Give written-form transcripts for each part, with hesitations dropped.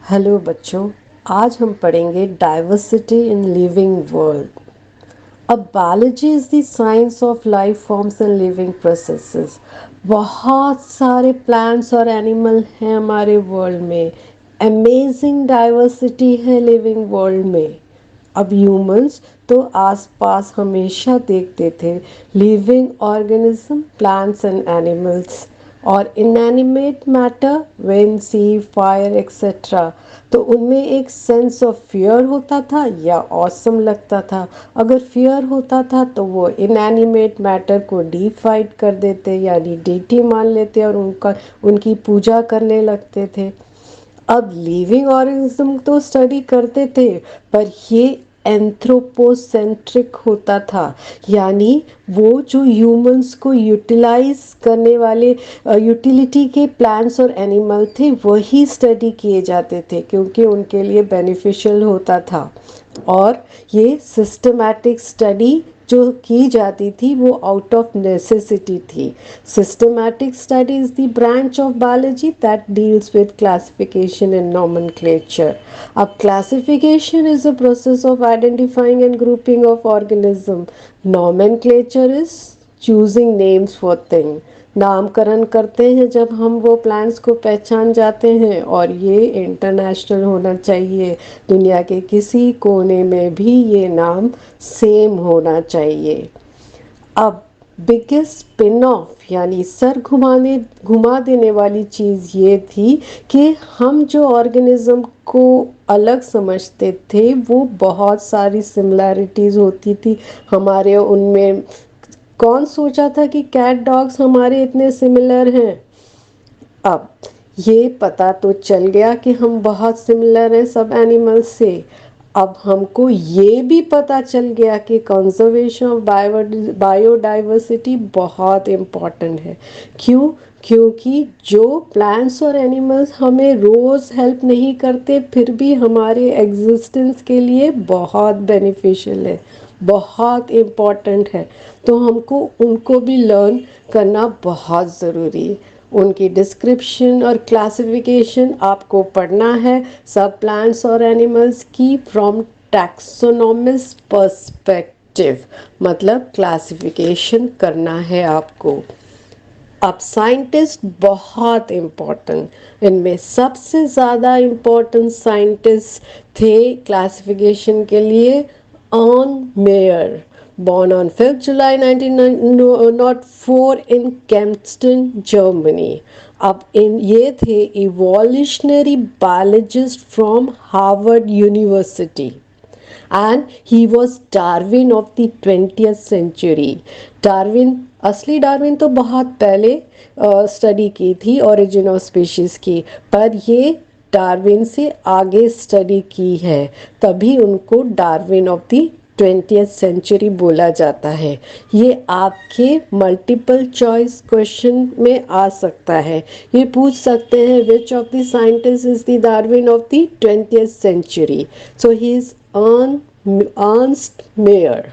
Hello बच्चों, आज हम पढ़ेंगे डाइवर्सिटी इन लिविंग वर्ल्ड। अब biology is the science of life forms and living processes. बहुत सारे प्लांट्स और एनिमल हैं हमारे वर्ल्ड में। अमेजिंग डाइवर्सिटी है लिविंग वर्ल्ड में। अब ह्यूमंस तो आसपास हमेशा देखते थे living organism, plants and animals और इनएनिमेट मैटर, विंड, सी, फायर एक्सेट्रा। तो उनमें एक सेंस ऑफ फियर होता था या ऑसम लगता था। अगर फियर होता था तो वो इनएनिमेट मैटर को डिफाइड कर देते यानी डीटी मान लेते और उनकी पूजा करने लगते थे। अब लिविंग ऑर्गेनिज्म तो स्टडी करते थे, पर ये एंथ्रोपोसेंट्रिक होता था, यानी वो जो ह्यूमंस को यूटिलाइज करने वाले यूटिलिटी के प्लांट्स और एनिमल थे वही स्टडी किए जाते थे क्योंकि उनके लिए बेनिफिशियल होता था। और ये सिस्टमैटिक स्टडी जो की जाती थी वो आउट ऑफ नेसेसिटी थी। Systematic study is the branch of biology that deals with classification and nomenclature. अब classification is a process of identifying and grouping of organism. Nomenclature is choosing names for thing. नामकरण करते हैं जब हम वो plants को पहचान जाते हैं, और ये इंटरनेशनल होना चाहिए। दुनिया के किसी कोने में भी ये नाम सेम होना चाहिए। अब बिगेस्ट स्पिन ऑफ यानी सर घुमा देने वाली चीज़ ये थी कि हम जो ऑर्गेनिज्म को अलग समझते थे वो बहुत सारी सिमिलैरिटीज़ होती थी हमारे उनमें। कौन सोचा था कि कैट डॉग्स हमारे इतने सिमिलर हैं। अब ये पता तो चल गया कि हम बहुत सिमिलर हैं सब एनिमल्स से। अब हमको ये भी पता चल गया कि कंजर्वेशन ऑफ बायोडाइवर्सिटी बहुत इम्पॉर्टेंट है। क्यों? क्योंकि जो प्लांट्स और एनिमल्स हमें रोज़ हेल्प नहीं करते फिर भी हमारे एग्जिस्टेंस के लिए बहुत बेनिफिशियल है, बहुत इम्पॉर्टेंट है। तो हमको उनको भी लर्न करना बहुत ज़रूरी है। उनकी डिस्क्रिप्शन और क्लासिफिकेशन आपको पढ़ना है सब प्लांट्स और एनिमल्स की फ्रॉम टैक्सोनॉमिस्ट पर्सपेक्टिव, मतलब क्लासिफिकेशन करना है आपको। अब साइंटिस्ट बहुत इम्पोर्टेंट, इनमें सबसे ज़्यादा इम्पोर्टेंट साइंटिस्ट थे क्लासिफिकेशन के लिए on mayor, born on 5th July 1904 in Kempten, Germany. अब ये थे evolutionary biologist from Harvard University and he was Darwin of the 20th century. Darwin, असली डार्विन तो बहुत पहले स्टडी की थी ओरिजिन ऑफ स्पीशीज की, पर ये डार्विन से आगे स्टडी की है, तभी उनको Darwin of the 20th century बोला जाता है। ये आपके मल्टीपल चॉइस क्वेश्चन में आ सकता है। ये पूछ सकते हैं which of the scientist is the Darwin of the 20th century. So he is Ernst Mayr.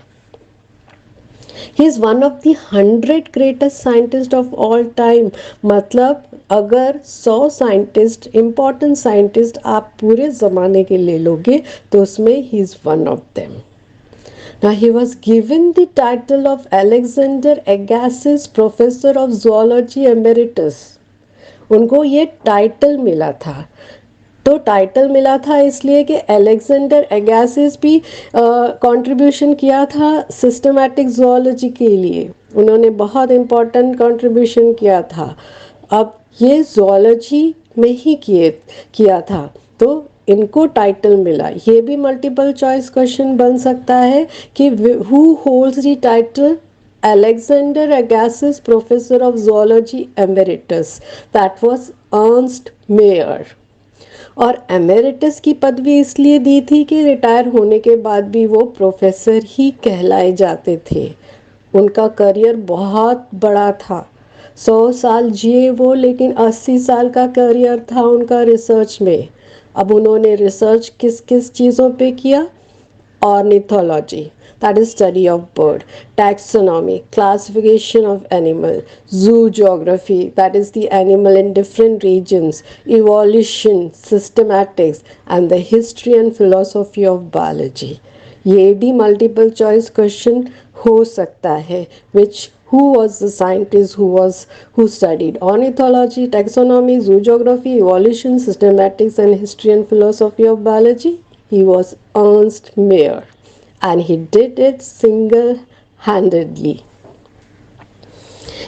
He is one of the 100 greatest scientist of all time. मतलब अगर 100 साइंटिस्ट, इम्पॉर्टेंट साइंटिस्ट आप पूरे ज़माने के ले लोगे तो उसमें ही is one of them. Now he was given the title of Alexander Agassiz Professor of Zoology Emeritus. उनको ये टाइटल मिला था। तो टाइटल मिला था इसलिए कि अलेक्जेंडर एगासिस भी कंट्रीब्यूशन किया था सिस्टमैटिक जोलॉजी के लिए। उन्होंने बहुत इम्पोर्टेंट कंट्रीब्यूशन किया था। अब ये जोलॉजी में ही किया था तो इनको टाइटल मिला। ये भी मल्टीपल चॉइस क्वेश्चन बन सकता है कि who holds the title Alexander Agassiz Professor of Zoology Emeritus. That was Ernst Mayr. और एमेरिटस की पदवी इसलिए दी थी कि रिटायर होने के बाद भी वो प्रोफेसर ही कहलाए जाते थे। उनका करियर बहुत बड़ा था। 100 साल जिए वो, लेकिन 80 साल का करियर था उनका रिसर्च में। अब उन्होंने रिसर्च किस किस चीज़ों पे किया? ornithology, that is study of bird, taxonomy, classification of animal, zoo geography, that is the animal in different regions, evolution, systematics, and the history and philosophy of biology. ये भी मल्टीपल चॉइस क्वेश्चन हो सकता है, which who was the scientist who studied ornithology, taxonomy, zoography, evolution, systematics, and history and philosophy of biology? He was Ernst Mayr, and he did it single-handedly.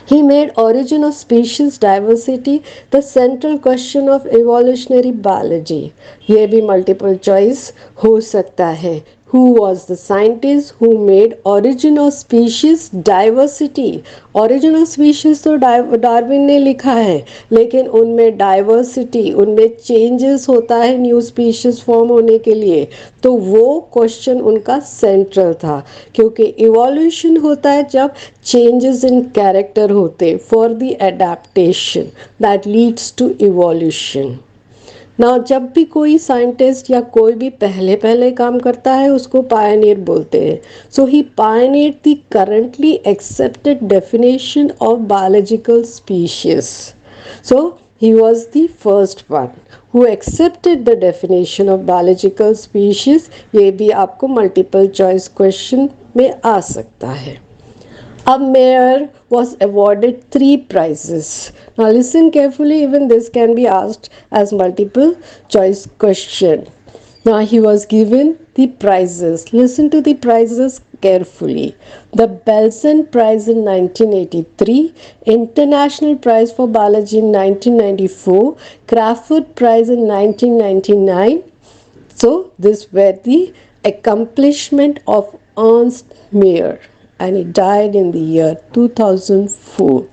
He made origin of species diversity the central question of evolutionary biology. ये भी multiple choice हो सकता है. Who was the scientist who made origin of species diversity? Origin of species तो Darwin ने लिखा है, लेकिन उनमें डाइवर्सिटी, उनमें चेंजेस होता है न्यू स्पीशीज फॉर्म होने के लिए, तो वो क्वेश्चन उनका सेंट्रल था, क्योंकि इवोल्यूशन होता है जब चेंजेस इन कैरेक्टर होते for the adaptation that leads to evolution ना। जब भी कोई साइंटिस्ट या कोई भी पहले पहले काम करता है उसको पायनियर बोलते हैं. So he pioneer the currently accepted definition of biological species. So he was the first one who accepted the definition of biological species. ये भी आपको multiple choice question में आ सकता है. Mayer was awarded 3 prizes. Now listen carefully, even this can be asked as multiple choice question. Now he was given the prizes. Listen to the prizes carefully. The Belsen Prize in 1983, International Prize for Biology in 1994, Crawford Prize in 1999. So this were the accomplishment of Ernst Mayr, and he died in the year 2004.